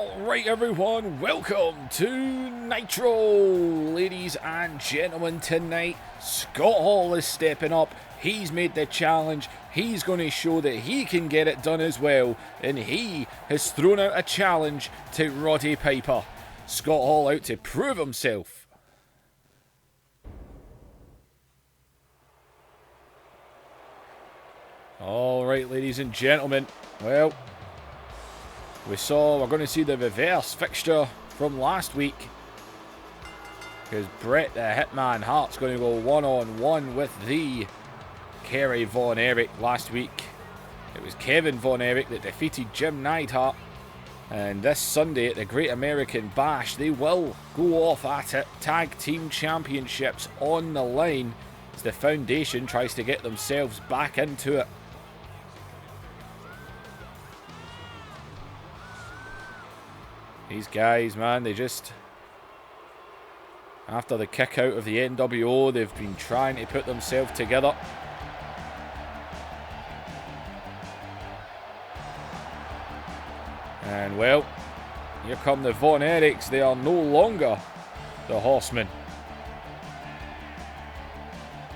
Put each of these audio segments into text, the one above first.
Alright everyone, welcome to Nitro! Ladies and gentlemen, tonight Scott Hall is stepping up. He's made the challenge. He's going to show that he can get it done as well. And he has thrown out a challenge to Roddy Piper. Scott Hall out to prove himself. Alright ladies and gentlemen, well, we're going to see the reverse fixture from last week, because Bret the Hitman Hart's going to go one-on-one with the KERRY Von Erich. Last week it was Kevin Von Erich that defeated Jim Neidhart, and this Sunday at the Great American Bash they will go off at it. Tag Team Championships on the line as the Foundation tries to get themselves back into it. These guys, man, they just, after the kick out of the NWO, they've been trying to put themselves together. And well, here come the Von Erichs. They are no longer the Horsemen.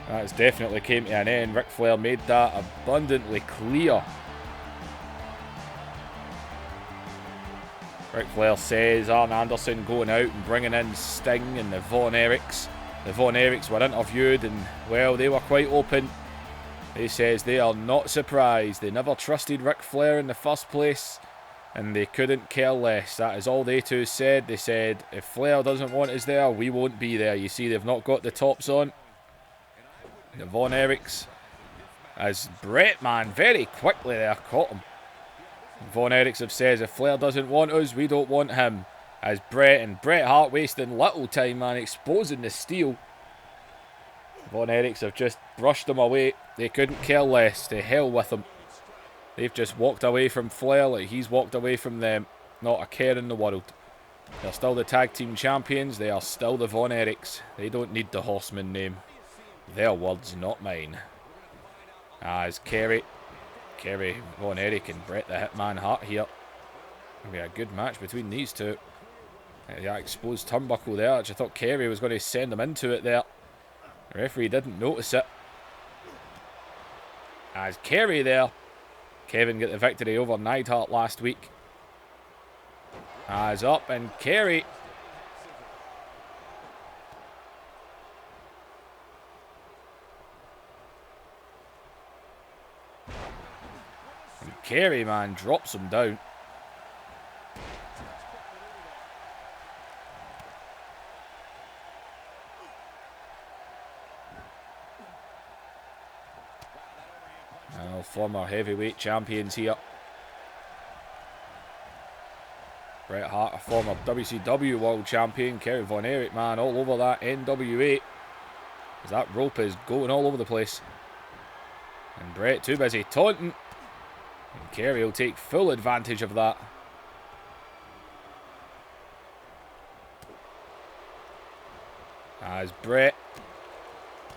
That's definitely came to an end. Ric Flair made that abundantly clear. Ric Flair says Arn Anderson going out and bringing in Sting and the Von Erichs. The Von Erichs were interviewed and, well, they were quite open. They says they are not surprised. They never trusted Ric Flair in the first place and they couldn't care less. That is all they two said. They said, if Flair doesn't want us there, we won't be there. You see, they've not got the tops on. The Von Erichs, as Bret, man, very quickly there, caught him. Von Erichs have says if Flair doesn't want us, we don't want him. As Bret Hart wasting little time, man, exposing the steel. Von Erichs have just brushed him away. They couldn't care less. To hell with him. They've just walked away from Flair like he's walked away from them. Not a care in the world. They're still the tag team champions. They are still the Von Erichs. They don't need the Horseman name. Their words, not mine. As KERRY, Von Erich and Bret the Hitman Hart here. It'll be a good match between these two. That exposed turnbuckle there, which I thought KERRY was going to send them into it there. The referee didn't notice it. As KERRY there. Kevin got the victory over Neidhart last week. As up and KERRY. KERRY, man, drops him down. Now, former heavyweight champions here. Bret Hart, a former WCW world champion. KERRY Von Erich, man, all over that NWA. As that rope is going all over the place. And Bret too busy taunting. And KERRY will take full advantage of that. As Bret.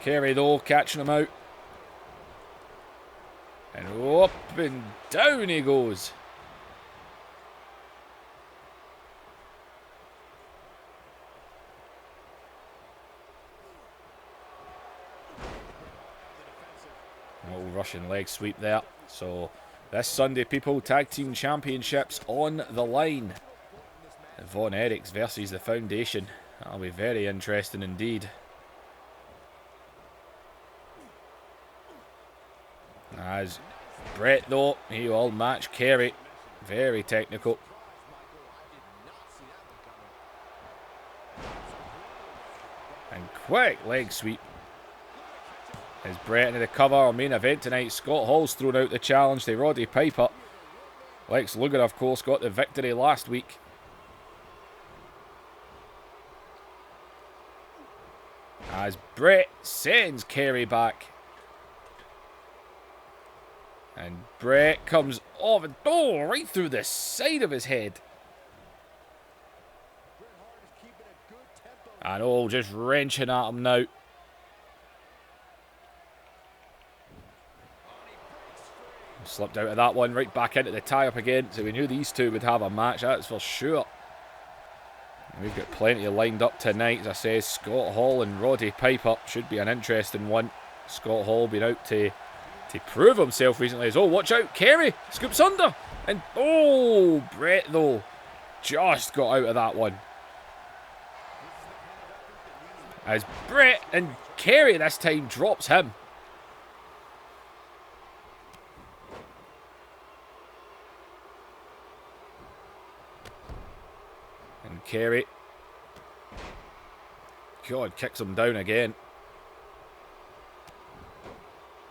KERRY though, catching him out. And up and down he goes. Oh, Russian leg sweep there. So this Sunday, people, Tag Team Championships on the line. The Von Erichs versus the Foundation. That'll be very interesting indeed. As Bret, though, he will match KERRY. Very technical. And quick leg sweep. As Bret into the cover, our main event tonight. Scott Hall's thrown out the challenge to Roddy Piper. Lex Luger, of course, got the victory last week. As Bret sends KERRY back. And Bret comes off and right through the side of his head. And all just wrenching at him now. Slipped out of that one, right back into the tie-up again. So we knew these two would have a match, that's for sure. And we've got plenty lined up tonight. As I say, Scott Hall and Roddy Piper should be an interesting one. Scott Hall been out to prove himself recently. Oh, watch out, Kerry scoops under. And, oh, Brett, though, just got out of that one. As Brett and Kerry this time drops him. And Kerry, God, kicks him down again.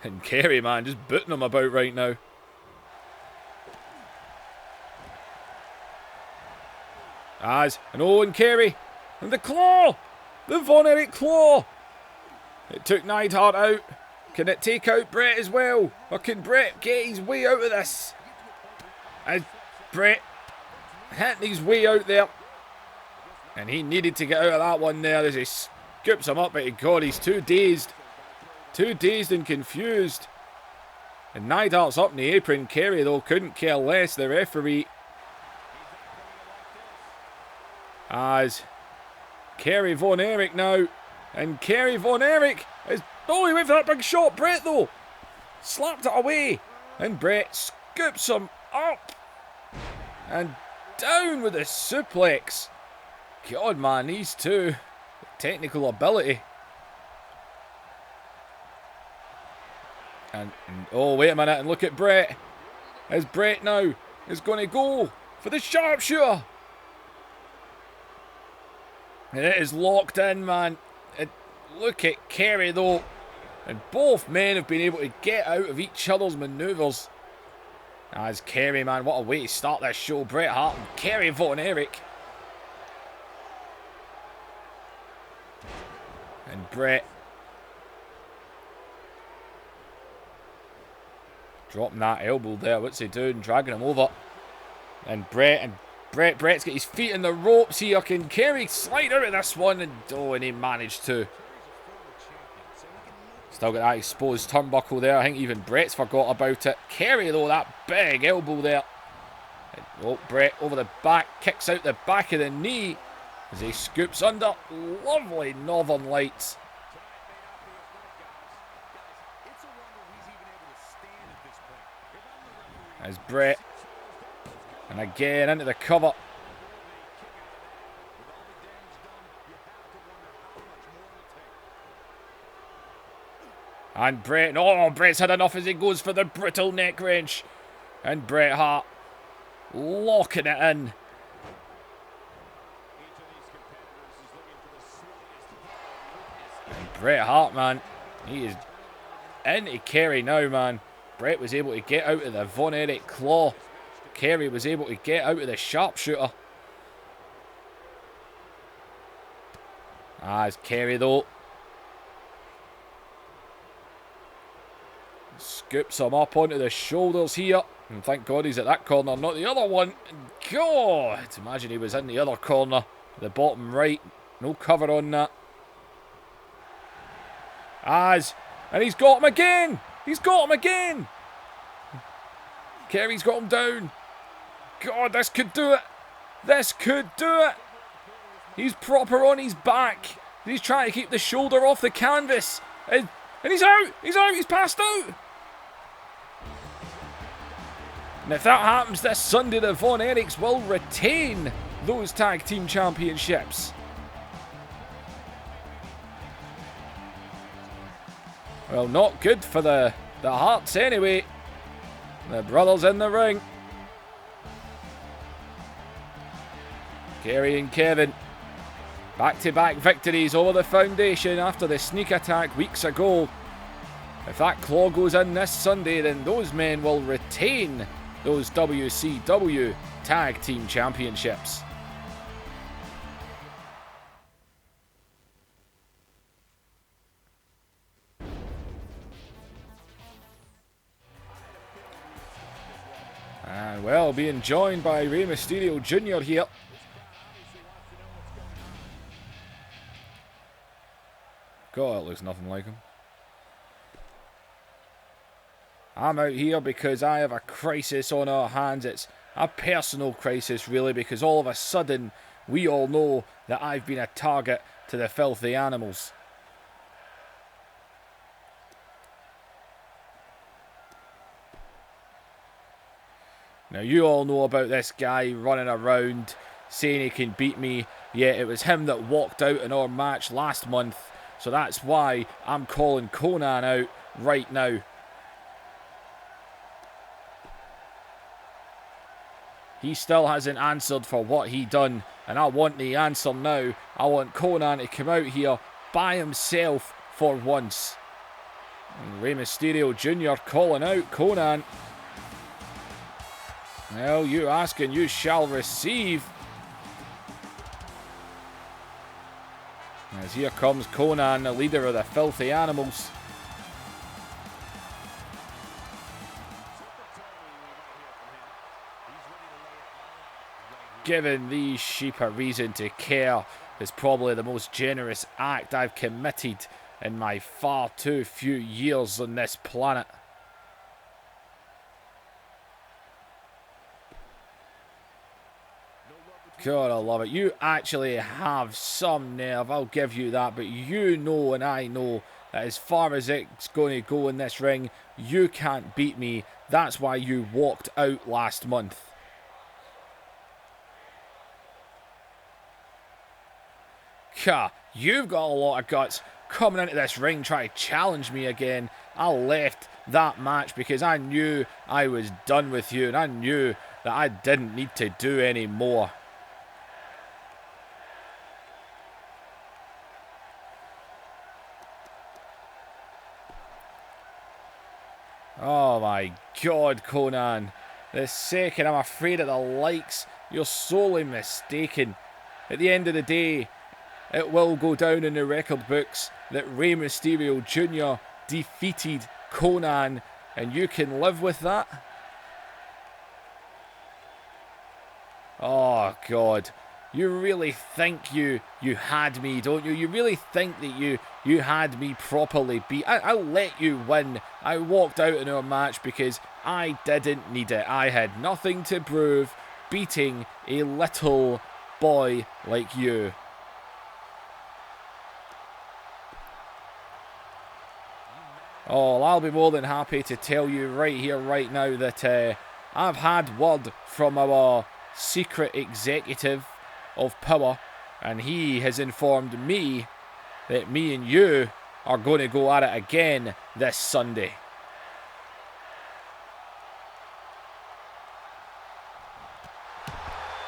And Kerry, man, just booting him about right now. And Owen Kerry, and the claw, the Von Erich claw. It took Neidhart out. Can it take out Brett as well? Or can Brett get his way out of this? As Brett hitting his way out there. And he needed to get out of that one there as he scoops him up. But God, he's too dazed. Too dazed and confused. And Neidhart's up in the apron. Kerry, though, couldn't care less. The referee. As Kerry Von Erich now. And Kerry Von Erich is... Oh, he went for that big shot. Brett, though, slapped it away. And Brett scoops him up. And down with the suplex. God, man, these two. Technical ability. And oh, wait a minute. And look at Brett. As Brett now is going to go for the sharpshooter. And it is locked in, man. Look at Kerry, though. And both men have been able to get out of each other's manoeuvres. As Kerry, man, what a way to start this show. Bret Hart and Kerry Von Erich. And Brett dropping that elbow there. What's he doing? Dragging him over. And Brett's got his feet in the ropes here. Can Kerry slide out of this one? And oh, and he managed to. Still got that exposed turnbuckle there. I think even Brett's forgot about it. Kerry, though, that big elbow there. And, oh, Brett over the back. Kicks out the back of the knee as he scoops under. Lovely Northern Lights. As Brett. And again into the cover. And Brett, oh, Brett's had enough as he goes for the brittle neck wrench. And Bret Hart locking it in. And Bret Hart, man, he is into Kerry now, man. Brett was able to get out of the Von Erich claw. Kerry was able to get out of the sharpshooter. As Kerry, though, scoops him up onto the shoulders here. And thank God he's at that corner, not the other one. God, imagine he was in the other corner, the bottom right. No cover on that. And he's got him again. He's got him again. Kerry's got him down. God, this could do it. This could do it. He's proper on his back. He's trying to keep the shoulder off the canvas. And he's out. He's out. He's passed out. And if that happens this Sunday, the Von Erichs will retain those tag team championships. Well, not good for the Hearts anyway. The brothers in the ring. Kerry and Kevin. Back-to-back victories over the Foundation after the sneak attack weeks ago. If that claw goes in this Sunday, then those men will retain those WCW Tag Team Championships. And well, being joined by Rey Mysterio Jr. here. God, it looks nothing like him. I'm out here because I have a crisis on our hands. It's a personal crisis, really, because all of a sudden, we all know that I've been a target to the filthy animals. Now, you all know about this guy running around saying he can beat me. Yeah, it was him that walked out in our match last month. So that's why I'm calling Conan out right now. He still hasn't answered for what he done. And I want the answer now. I want Conan to come out here by himself for once. And Rey Mysterio Jr. calling out Conan. Well, you ask and you shall receive. As here comes Conan, the leader of the filthy animals. Giving these sheep a reason to care is probably the most generous act I've committed in my far too few years on this planet. God, I love it. You actually have some nerve, I'll give you that. But you know and I know that as far as it's going to go in this ring, you can't beat me. That's why you walked out last month. You've got a lot of guts coming into this ring trying to challenge me again. I left that match because I knew I was done with you, and I knew that I didn't need to do any more. Oh my God, Conan. The second I'm afraid of the likes, you're sorely mistaken. At the end of the day, it will go down in the record books that Rey Mysterio Jr. defeated Conan, and you can live with that? Oh God. You really think you had me, don't you? You really think that you had me properly beat. I let you win. I walked out in our match because I didn't need it. I had nothing to prove beating a little boy like you. Oh, I'll be more than happy to tell you right here, right now, that I've had word from our secret executive of power, and he has informed me that me and you are going to go at it again this Sunday.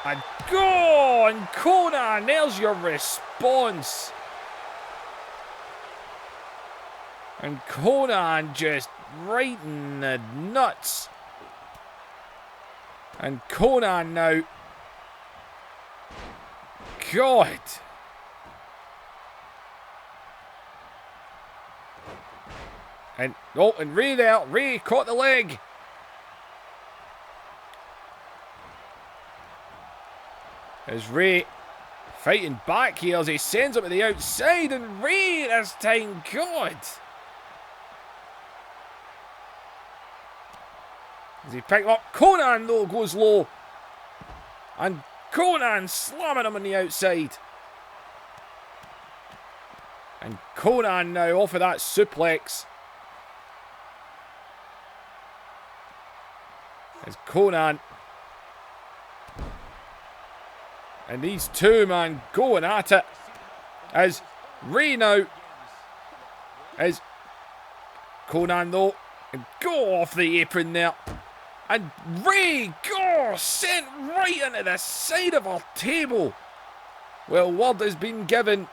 And go on, Conan, there's your response. And Conan just right in the nuts. And Conan now. God. And Rey there. Rey caught the leg. As Rey fighting back here as he sends him to the outside, and Rey this time, God. As he picked up, Conan though goes low. And Conan slamming him on the outside. And Conan now off of that suplex. As Conan. And these two, man, going at it. As Rey now. As Conan though. And go off the apron there. And Rey, sent right into the side of our table. Well, word has been given.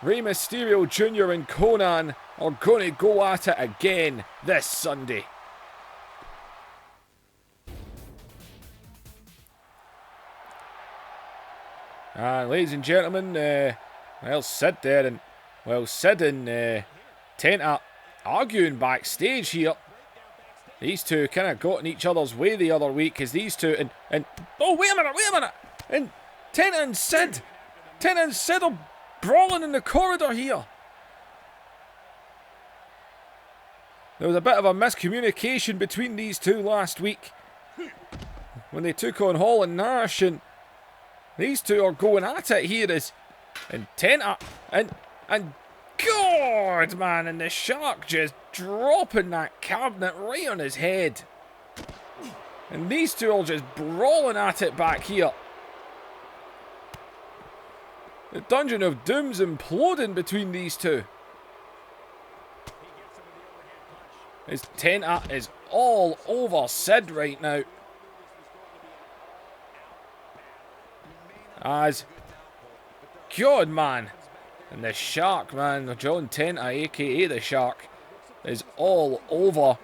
Rey Mysterio Jr. and Conan are going to go at it again this Sunday. Ladies and gentlemen, well, Sid there and, well, Sid and Tenta arguing backstage here. These two kind of got in each other's way the other week, because these two, and oh, wait a minute, and Tenta and Sid are brawling in the corridor here. There was a bit of a miscommunication between these two last week when they took on Hall and Nash, and these two are going at it here as Tenta and God, man, and the Shark just dropping that cabinet right on his head. And these two are just brawling at it back here. The Dungeon of Doom's imploding between these two. His Tenta is all over Sid right now. As God, man. And the Shark, man, John Tenta, aka the Shark, is all over.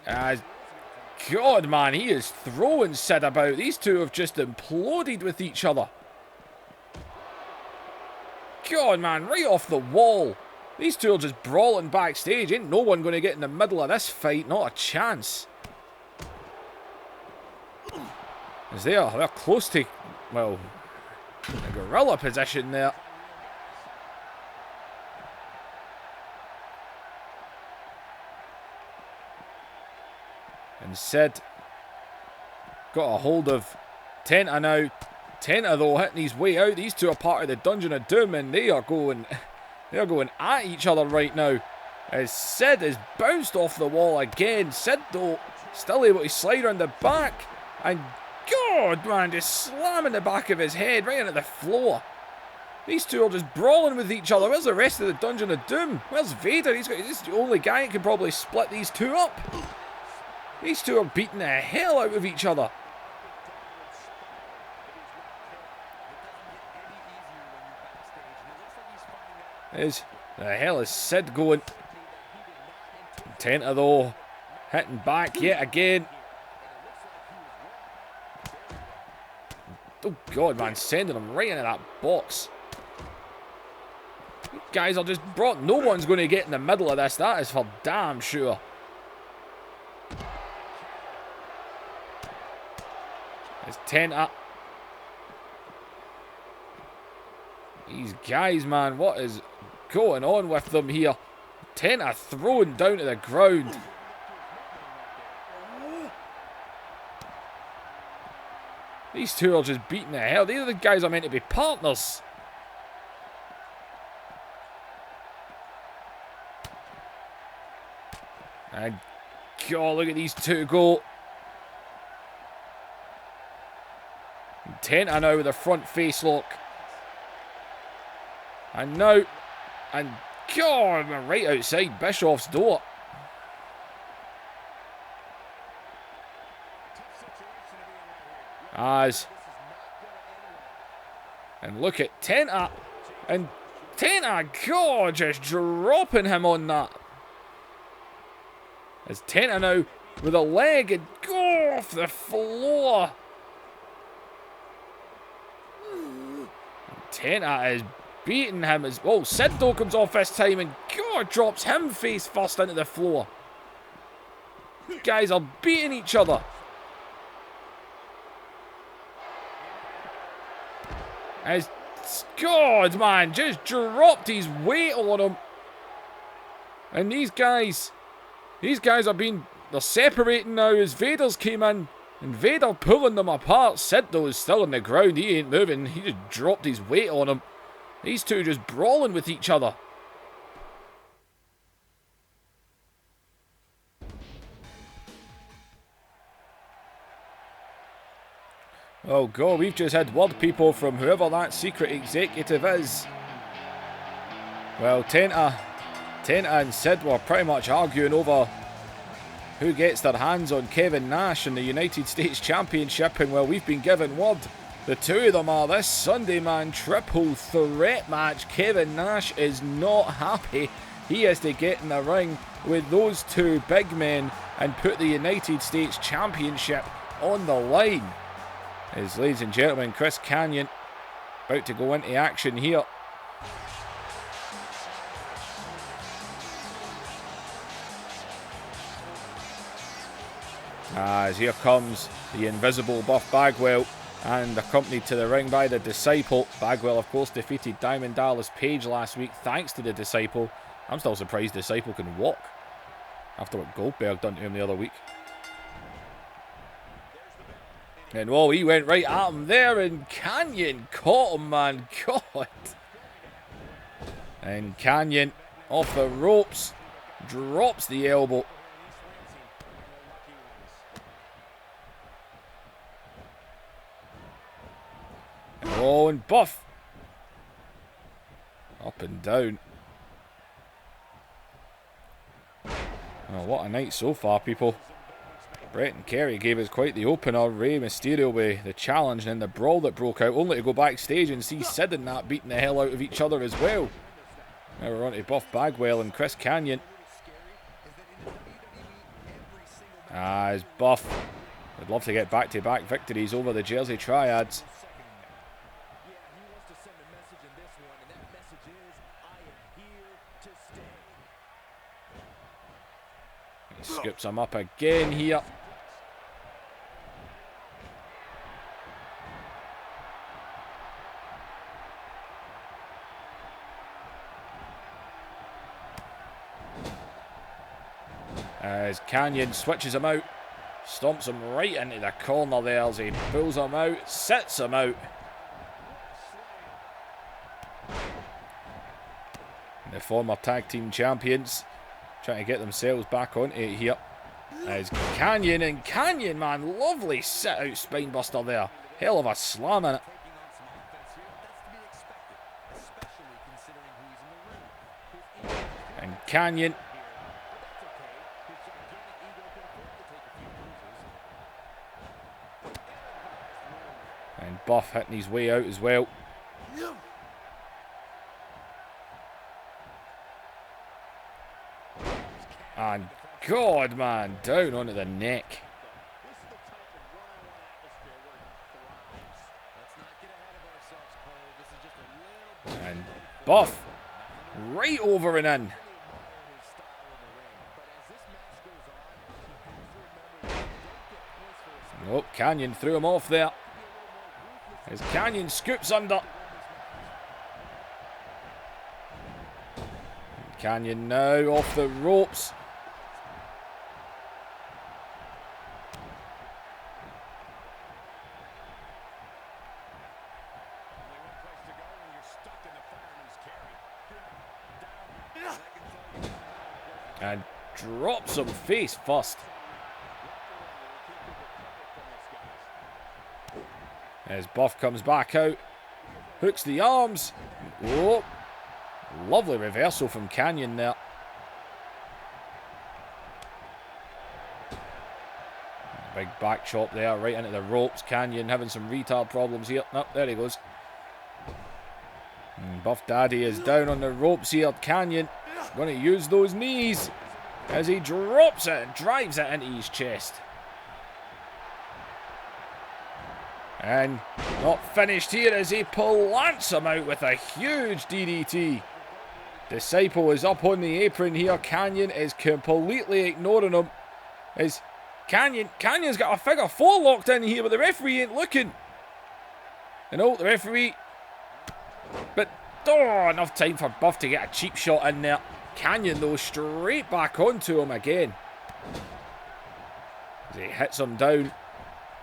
As God, man, he is throwing Sid about. These two have just imploded with each other. God, man, right off the wall. These two are just brawling backstage. Ain't no one going to get in the middle of this fight. Not a chance. As they're close to, well, a gorilla position there. And Sid got a hold of Tenta now. Tenta, though, hitting his way out. These two are part of the Dungeon of Doom, and they are going at each other right now. As Sid is bounced off the wall again. Sid, though, still able to slide around the back. And God, man, just slamming the back of his head right into the floor. These two are just brawling with each other. Where's the rest of the Dungeon of Doom? Where's Vader? He's the only guy that can probably split these two up. These two are beating the hell out of each other. The hell is Sid going? Tenta, though, hitting back yet again. Oh God, man, sending him right into that box. You guys are just brought. No one's going to get in the middle of this. That is for damn sure. It's Tenta. These guys, man, what is going on with them here? Tenta thrown down to the ground. These two are just beating the hell. These are the guys are meant to be partners. And God, look at these two go. Tenta now with a front face lock. And now, and God, we're right outside Bischoff's door. And look at Tenta. And Tenta, God, just dropping him on that. As Tenta now with a leg and go off the floor. And Tenta is beating him as well. Sid though comes off this time and God drops him face first into the floor. You guys are beating each other. As God, man, just dropped his weight on him. And these guys are they're separating now as Vader's came in. And Vader pulling them apart. Sid though is still on the ground. He ain't moving. He just dropped his weight on him. These two just brawling with each other. Oh God, we've just had word, people, from whoever that secret executive is. Well, Tenta and Sid were pretty much arguing over who gets their hands on Kevin Nash in the United States Championship, and well, we've been given word. The two of them are this Sunday, man. Triple threat match. Kevin Nash is not happy. He has to get in the ring with those two big men and put the United States Championship on the line. As, ladies and gentlemen, Chris Kanyon about to go into action here. As here comes the invisible Buff Bagwell, and accompanied to the ring by the Disciple. Bagwell, of course, defeated Diamond Dallas Page last week thanks to the Disciple. I'm still surprised Disciple can walk after what Goldberg done to him the other week. And oh, he went right at him there, and Canyon caught him, man. God. And Canyon off the ropes, drops the elbow. Oh, and Buff. Up and down. Oh, what a night so far, people. Brett and Kerry gave us quite the opener. Rey Mysterio with the challenge and then the brawl that broke out, only to go backstage and see Sid and that beating the hell out of each other as well. Now we're on to Buff Bagwell and Chris Kanyon. As Buff would love to get back-to-back victories over the Jersey Triads. He scoops him up again here. As Kanyon switches him out, stomps him right into the corner there as he pulls him out, sits him out. The former tag team champions trying to get themselves back onto it here. As Kanyon, and Kanyon, man, lovely sit out spinebuster there. Hell of a slam in it. And Kanyon. And Buff hitting his way out as well. And God, man, down onto the neck. And Buff right over and in. Nope, Kanyon threw him off there. As Kanyon scoops under. Kanyon now off the ropes. And drops him face first. As Buff comes back out, hooks the arms. Oh, lovely reversal from Kanyon there. Big back chop there, right into the ropes. Kanyon having some retard problems here. Nope, there he goes. And Buff Daddy is down on the ropes here. Kanyon going to use those knees as he drops it and drives it into his chest. And not finished here as he plants him out with a huge DDT. Disciple is up on the apron here. Kanyon is completely ignoring him. As Canyon's got a figure four locked in here, but the referee ain't looking. And oh, the referee. But enough time for Buff to get a cheap shot in there. Kanyon though straight back onto him again. As he hits him down.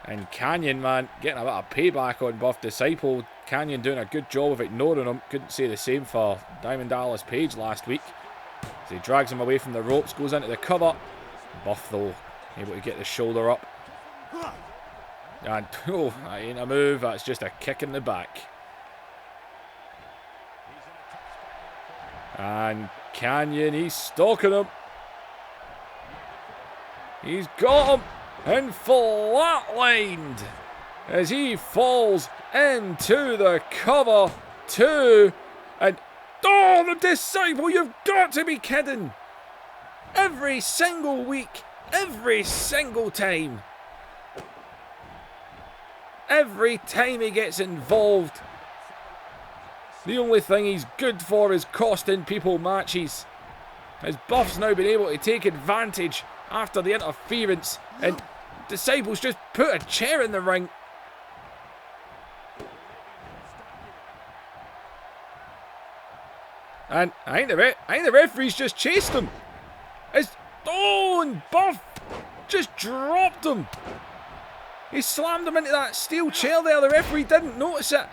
And Kanyon, man, getting a bit of payback on Buff Disciple. Kanyon doing a good job of ignoring him. Couldn't say the same for Diamond Dallas Page last week. As he drags him away from the ropes, goes into the cover. Buff, though, able to get the shoulder up. And, oh, that ain't a move. That's just a kick in the back. And Kanyon, he's stalking him. He's got him. And flatlined as he falls into the cover two. And oh, the Disciple, you've got to be kidding. Every single week, every single time. Every time he gets involved, the only thing he's good for is costing people matches. As Buff's now been able to take advantage after the interference, and Disciples just put a chair in the ring. And I think the referee's just chased him. Oh, and Buff just dropped him. He slammed him into that steel chair there. The referee didn't notice it.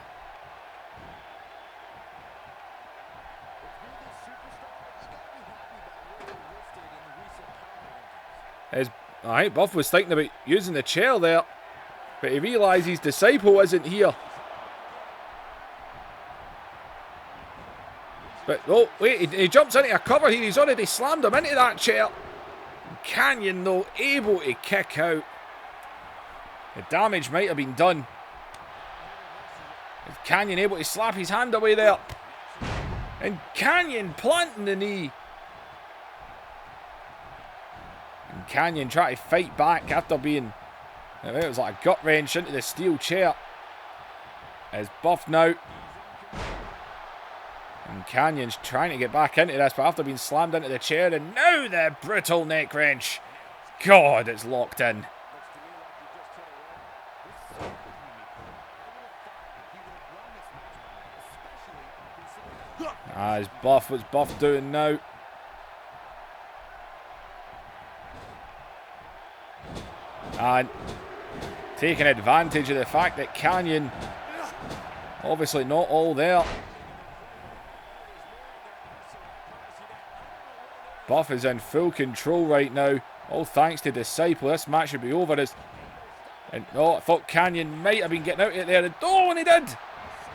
I think Buff was thinking about using the chair there, but he realised his disciple isn't here. But, oh, wait, he jumps into a cover here. He's already slammed him into that chair. Canyon, though, able to kick out. The damage might have been done. Is Canyon able to slap his hand away there? And Canyon planting the knee. And Canyon trying to fight back after being... it was like a gut wrench into the steel chair. As Buff now... And Canyon's trying to get back into this, but after being slammed into the chair, and now the brutal neck wrench. God, it's locked in. As Buff, what's Buff doing now? And taking advantage of the fact that Canyon, obviously not all there. Buff is in full control right now. All thanks to Disciple. This match should be over. And oh, I thought Canyon might have been getting out of there. Oh, and he did.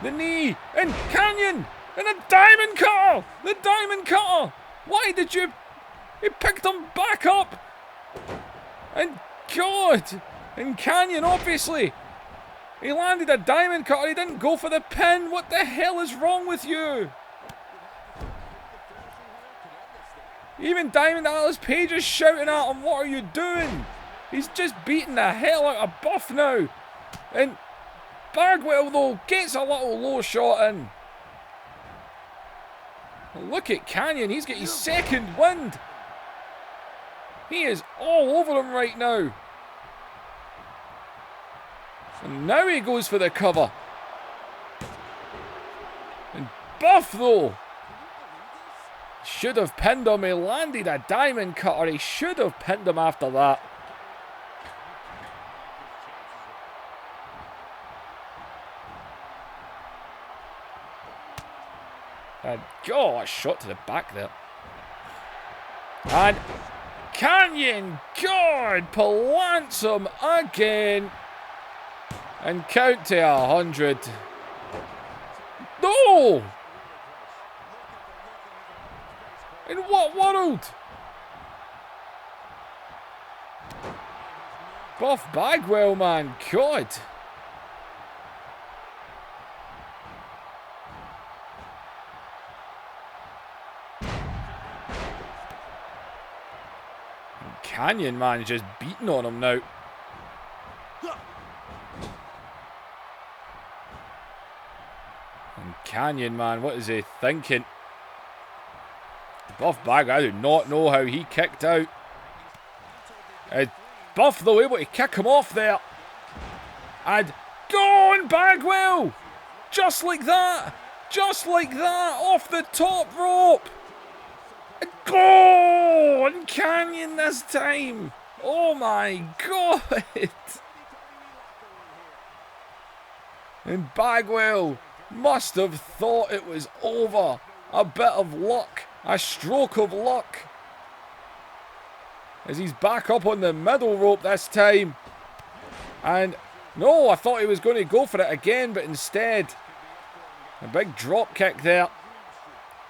The knee. And Canyon. And a diamond cutter. The diamond cutter. Why did you... He picked him back up. And God. And Canyon, obviously. He landed a diamond cutter. He didn't go for the pin. What the hell is wrong with you? Even Diamond Alice Page is shouting at him, what are you doing? He's just beating the hell out of Buff now. And Bagwell, though, gets a little low shot in. Look at Canyon, he's got his second wind. He is all over him right now. And now he goes for the cover. And Buff, though, should have pinned him. He landed a diamond cutter. He should have pinned him after that. And God, a shot to the back there. And Canyon, God, plants him again. And count to 100. No! In what world? Buff Bagwell, man. God. And Canyon, man, is just beating on him now. And Canyon, man, what is he thinking? Buff Bagwell, I do not know how he kicked out. Buff, though, able to kick him off there. And go on, Bagwell! Just like that! Just like that! Off the top rope! And go on, Canyon this time! Oh my God! And Bagwell must have thought it was over. A bit of luck. A stroke of luck. As he's back up on the middle rope this time. And no, I thought he was going to go for it again, but instead, a big drop kick there.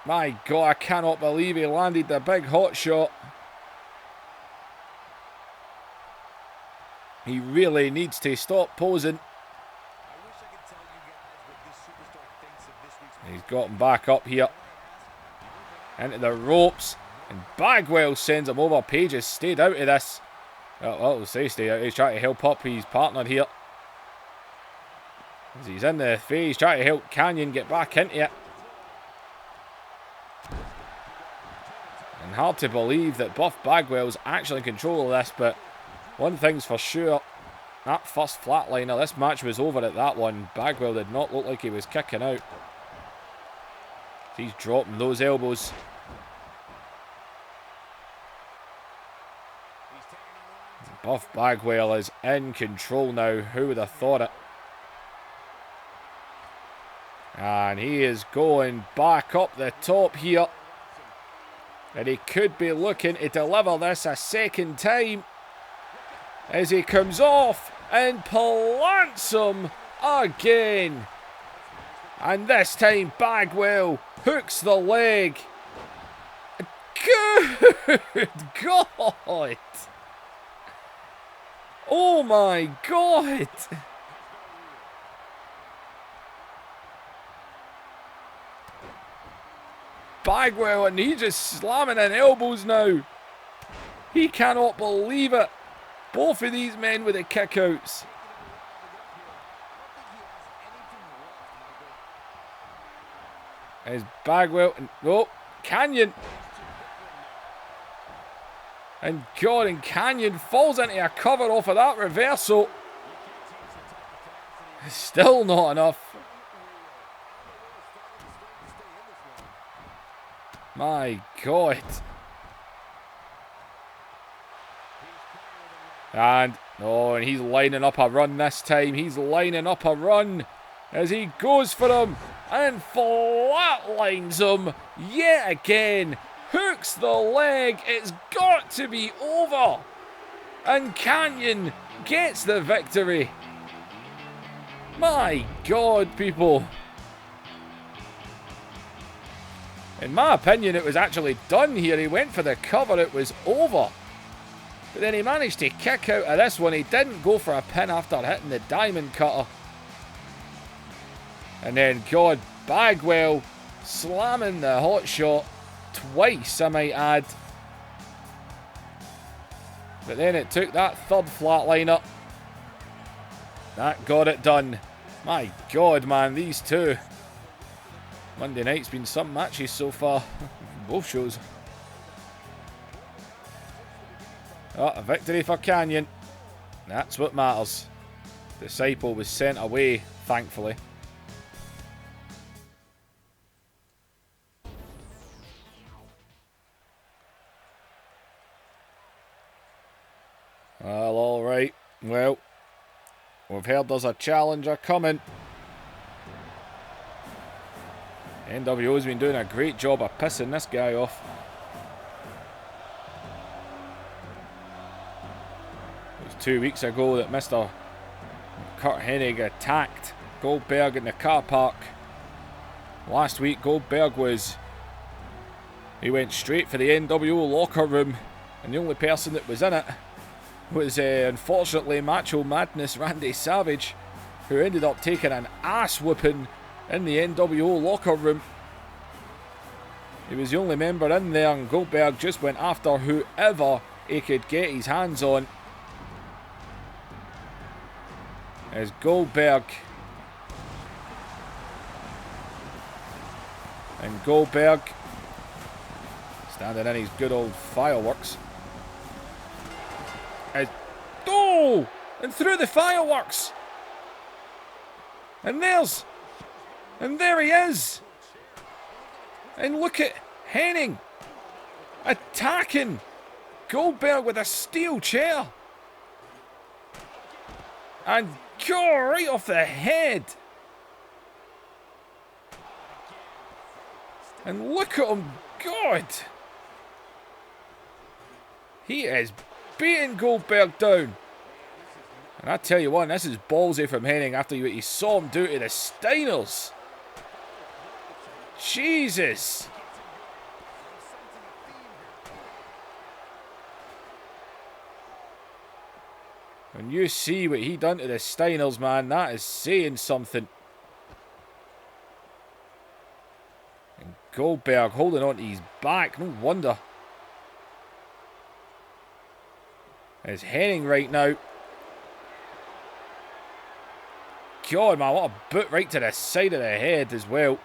My God, I cannot believe he landed the big hot shot. He really needs to stop posing. He's got him back up here. Into the ropes. And Bagwell sends him over. Page has stayed out of this. Well, we'll say stay out. He's trying to help up his partner here. As he's in the face, trying to help Canyon get back into it. And hard to believe that Buff Bagwell's actually in control of this, but one thing's for sure. That first flatliner, this match was over at that one. Bagwell did not look like he was kicking out. He's dropping those elbows. Buff Bagwell is in control now. Who would have thought it? And he is going back up the top here. And he could be looking to deliver this a second time. As he comes off and plants him again. And this time Bagwell hooks the leg. Good God. Oh my God. Bagwell, and he's just slamming in elbows now. He cannot believe it. Both of these men with the kickouts. As Bagwell, and oh, Canyon. And God, and Canyon falls into a cover off of that reversal. Still not enough. My God. And, oh, and he's lining up a run this time. He's lining up a run as he goes for him and flatlines him yet again. Hooks the leg. It's got to be over. And Canyon gets the victory. My God, people. In my opinion, it was actually done here. He went for the cover. It was over. But then he managed to kick out of this one. He didn't go for a pin after hitting the diamond cutter. And then, God, Bagwell slamming the hot shot twice, I might add. But then it took that third flatliner. That got it done. My God, man, these two. Monday night's been some matches so far. Both shows. Oh, a victory for Canyon. That's what matters. Disciple was sent away, thankfully. Well, alright. Well, we've heard there's a challenger coming. NWO's been doing a great job of pissing this guy off. It was 2 weeks ago that Mr. Kurt Hennig attacked Goldberg in the car park. Last week, Goldberg he went straight for the NWO locker room, and the only person that was in it was unfortunately Macho Madness Randy Savage, who ended up taking an ass whooping in the NWO locker room. He was the only member in there, and Goldberg just went after whoever he could get his hands on. As Goldberg standing in his good old fireworks. Oh! And through the fireworks! And there he is! And look at Hennig attacking Goldberg with a steel chair. And go right off the head. And look at him, God! He is beating Goldberg down. And I tell you what, this is ballsy from Hennig after what he saw him do to the Steiners. Jesus. When you see what he done to the Steiners, man, that is saying something. And Goldberg holding on to his back, no wonder. There's Hennig right now. God, man, what a boot right to the side of the head as well.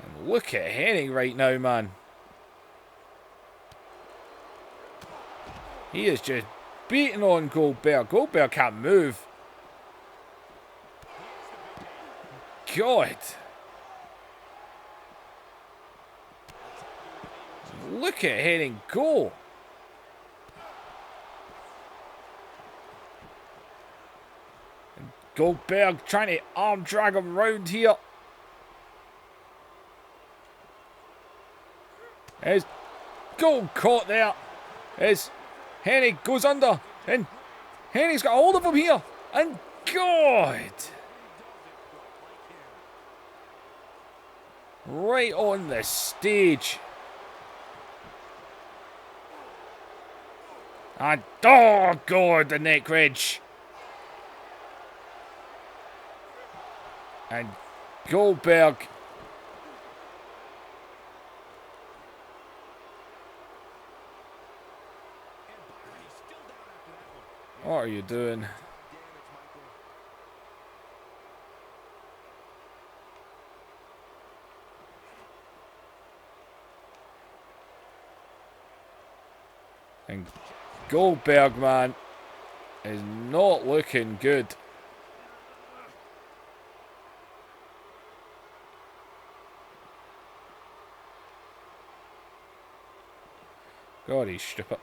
And look at Hennig right now, man. He is just beating on Goldberg. Goldberg can't move. God. Look at Henning go. And Goldberg trying to arm drag him round here. As Gold caught there. As Henning goes under. And Henning's got a hold of him here. And God. Right on the stage. And oh God, the neck wrench. And Goldberg. What are you doing? And Goldberg, man, is not looking good. God, he's stupid.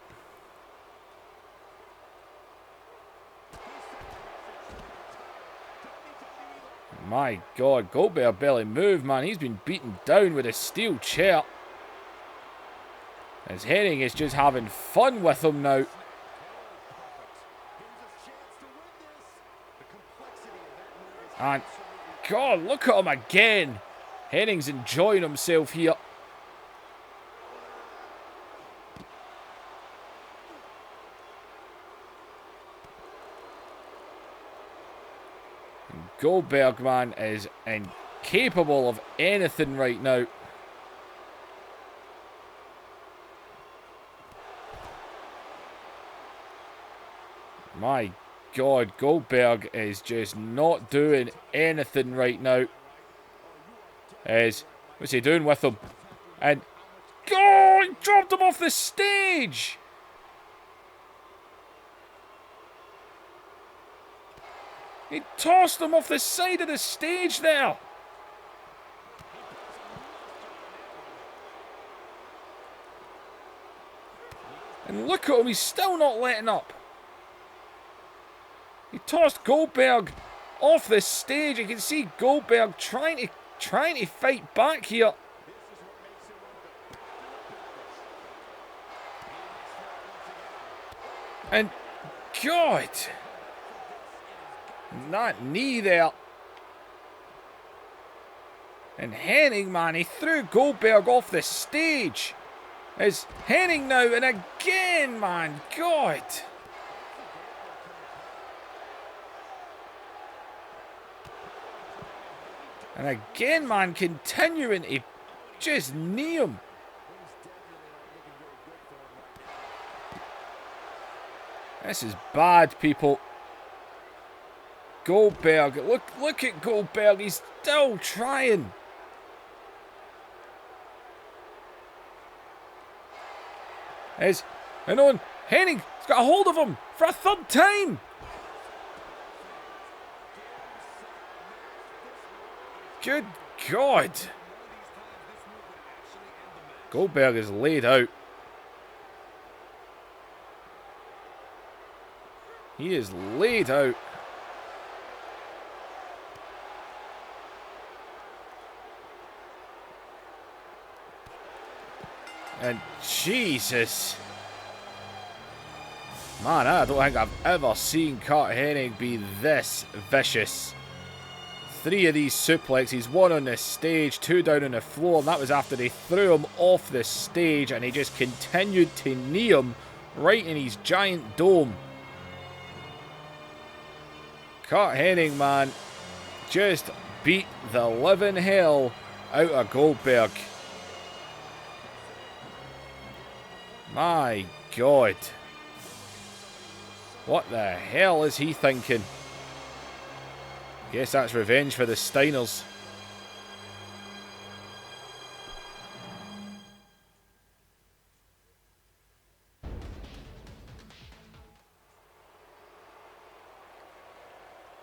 My God, Goldberg barely moved, man. He's been beaten down with a steel chair. As Henning is just having fun with him now. And God, look at him again. Henning's enjoying himself here. And Goldberg, man, is incapable of anything right now. My God, Goldberg is just not doing anything right now. What's he doing with him? And oh, he dropped him off the stage. He tossed him off the side of the stage there. And look at him, he's still not letting up. He tossed Goldberg off the stage. You can see Goldberg trying to fight back here. And God, that knee there. And Henning, man, he threw Goldberg off the stage. It's Henning now, and again, man, God. And again, man, continuing to just knee him. This is bad, people. Goldberg, look at Goldberg. He's still trying. And on Henning's got a hold of him for a third time. Good God. Goldberg is laid out. He is laid out. And Jesus. Man, I don't think I've ever seen Curt Hennig be this vicious. 3 of these suplexes, 1 on the stage, 2 down on the floor, and that was after they threw him off the stage and he just continued to knee him right in his giant dome. Curt Hennig, man, just beat the living hell out of Goldberg. My God. What the hell is he thinking? Guess that's revenge for the Steiners.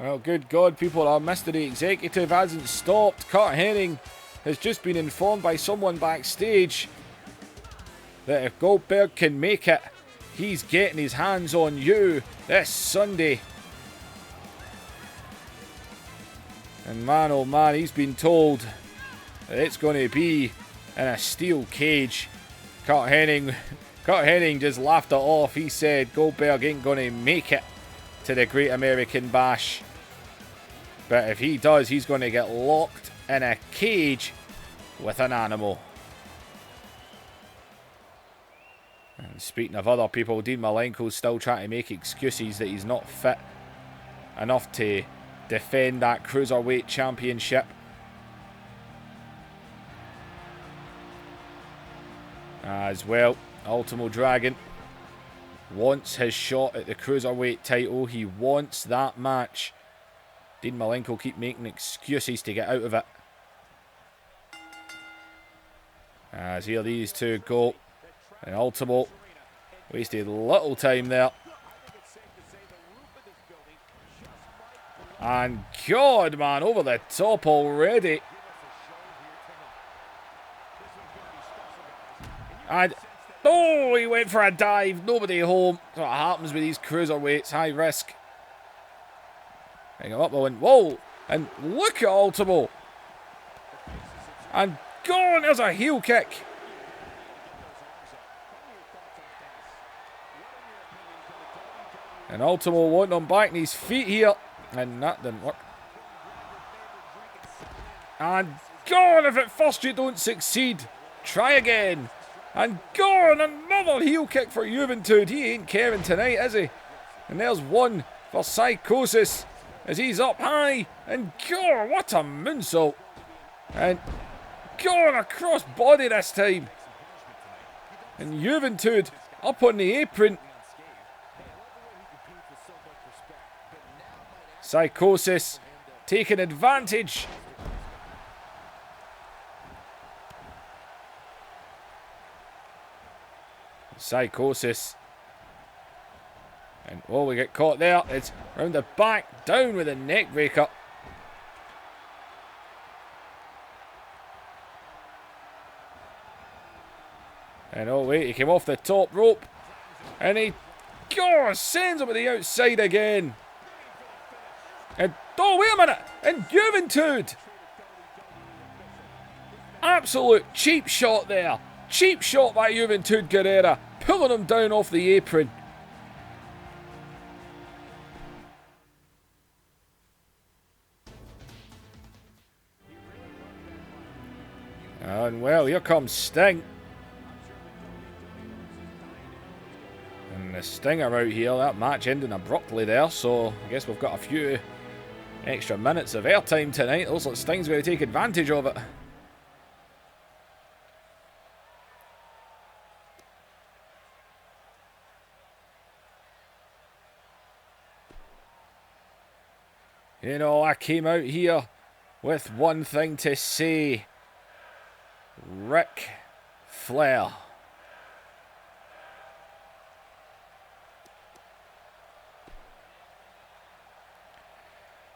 Well, good God, people, our mystery executive hasn't stopped. Kurt Hennig has just been informed by someone backstage that if Goldberg can make it, he's getting his hands on you this Sunday. And man, oh man, he's been told that it's going to be in a steel cage. Kurt Hennig just laughed it off. He said Goldberg ain't going to make it to the Great American Bash. But if he does, he's going to get locked in a cage with an animal. And speaking of other people, Dean Malenko's still trying to make excuses that he's not fit enough to defend that Cruiserweight Championship. As well, Ultimo Dragon wants his shot at the Cruiserweight title. He wants that match. Dean Malenko keep making excuses to get out of it. As here these two go. And Ultimo wasted little time there. And God, man, over the top already. And oh, he went for a dive. Nobody home. That's what happens with these cruiserweights. High risk. Hang him up, Owen. Whoa. And look at Ultimo. And gone. There's a heel kick. And Ultimo wanting him back on his feet here. And that didn't work. And gone. If at first you don't succeed, try again. And gone. Another heel kick for Juventud. He ain't caring tonight, is he? And there's one for Psychosis as he's up high. And gone. What a moonsault. And gone across body this time. And Juventud up on the apron. Psychosis taking advantage. Psychosis. And oh, we get caught there. It's round the back, down with a neck breaker. And oh wait, he came off the top rope. And he sends him to the outside again. And oh, wait a minute. And Juventud. Absolute cheap shot there. Cheap shot by Juventud Guerrera. Pulling him down off the apron. And well, here comes Sting. And the Stinger out here. That match ending abruptly there. So I guess we've got a few extra minutes of airtime tonight. Looks like Sting's going to take advantage of it. You know, I came out here with one thing to say. Ric Flair.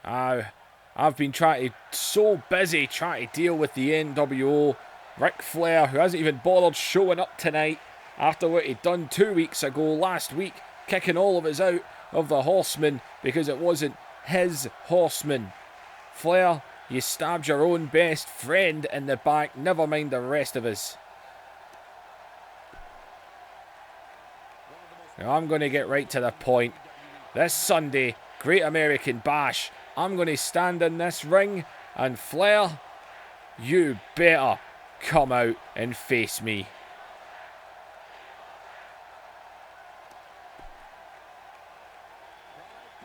I've been so busy trying to deal with the NWO. Ric Flair, who hasn't even bothered showing up tonight after what he'd done 2 weeks ago, last week, kicking all of us out of the Horsemen because it wasn't his Horsemen. Flair, you stabbed your own best friend in the back, never mind the rest of us. Now I'm going to get right to the point. This Sunday, Great American Bash, I'm going to stand in this ring, and Flair, you better come out and face me.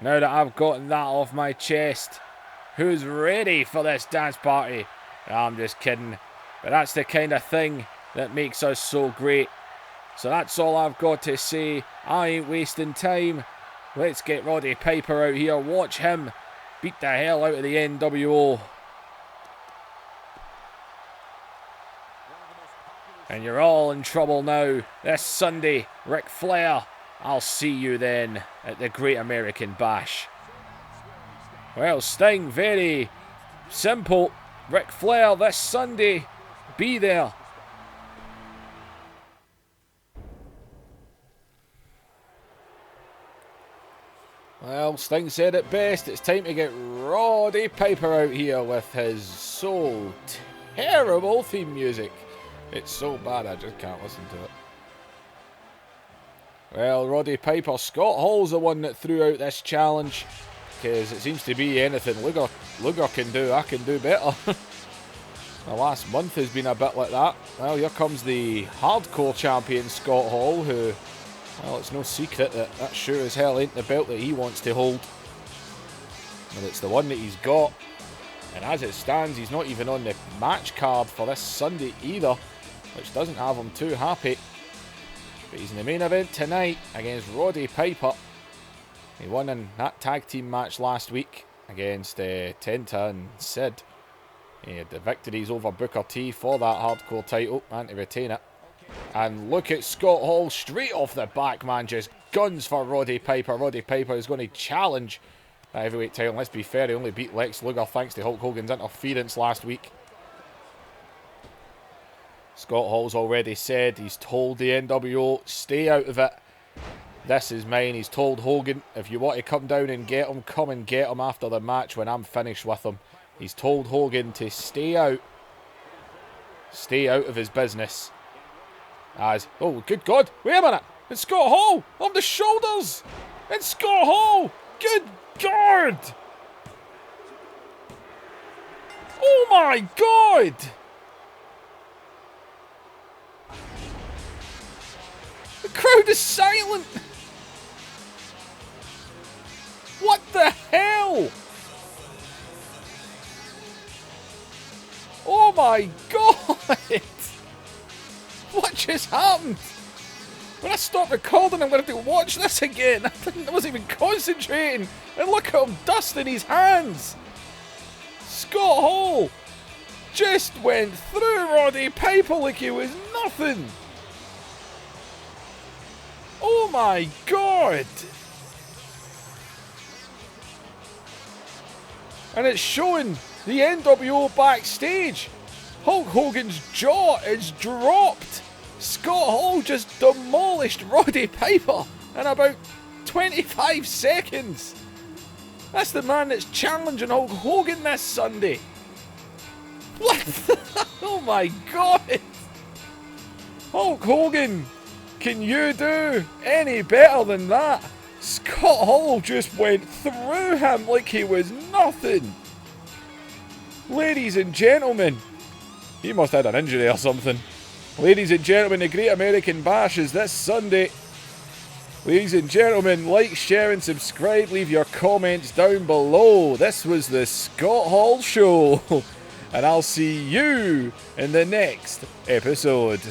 Now that I've gotten that off my chest, who's ready for this dance party? I'm just kidding. But that's the kind of thing that makes us so great. So that's all I've got to say. I ain't wasting time. Let's get Roddy Piper out here. Watch him beat the hell out of the NWO. And you're all in trouble now. This Sunday, Ric Flair. I'll see you then at the Great American Bash. Well, Sting, very simple. Ric Flair this Sunday. Be there. Well, Sting said it best. It's time to get Roddy Piper out here with his so terrible theme music. It's so bad I just can't listen to it. Well, Roddy Piper, Scott Hall's the one that threw out this challenge, because it seems to be anything Luger can do, I can do better. The last month has been a bit like that. Well, here comes the hardcore champion, Scott Hall, who, well, it's no secret that sure as hell ain't the belt that he wants to hold. But it's the one that he's got. And as it stands, he's not even on the match card for this Sunday either, which doesn't have him too happy. But he's in the main event tonight against Roddy Piper. He won in that tag team match last week against Tenta and Sid. He had the victories over Booker T for that hardcore title and to retain it. And look at Scott Hall straight off the back, man. Just guns for Roddy Piper. Roddy Piper is going to challenge that heavyweight title. Let's be fair, he only beat Lex Luger thanks to Hulk Hogan's interference last week. Scott Hall's already said he's told the NWO, stay out of it. This is mine. He's told Hogan, if you want to come down and get him, come and get him after the match when I'm finished with him. He's told Hogan to stay out of his business. As, oh, good God, wait a minute, it's Scott Hall on the shoulders. It's Scott Hall. Good God. Oh my God. The crowd is silent. What the hell? Oh my God! What just happened? When I stop recording, I'm going to have to watch this again. I wasn't even concentrating. And look at him dusting his hands. Scott Hall just went through Roddy Piper like he was nothing. Oh my God! And it's showing the NWO backstage. Hulk Hogan's jaw is dropped. Scott Hall just demolished Roddy Piper in about 25 seconds. That's the man that's challenging Hulk Hogan this Sunday. What? Oh my God. Hulk Hogan, can you do any better than that? Scott Hall just went through him like he was nothing. Ladies and gentlemen, he must have had an injury or something. Ladies and gentlemen, the Great American Bash is this Sunday. Ladies and gentlemen, like, share and subscribe. Leave your comments down below. This was the Scott Hall Show. And I'll see you in the next episode.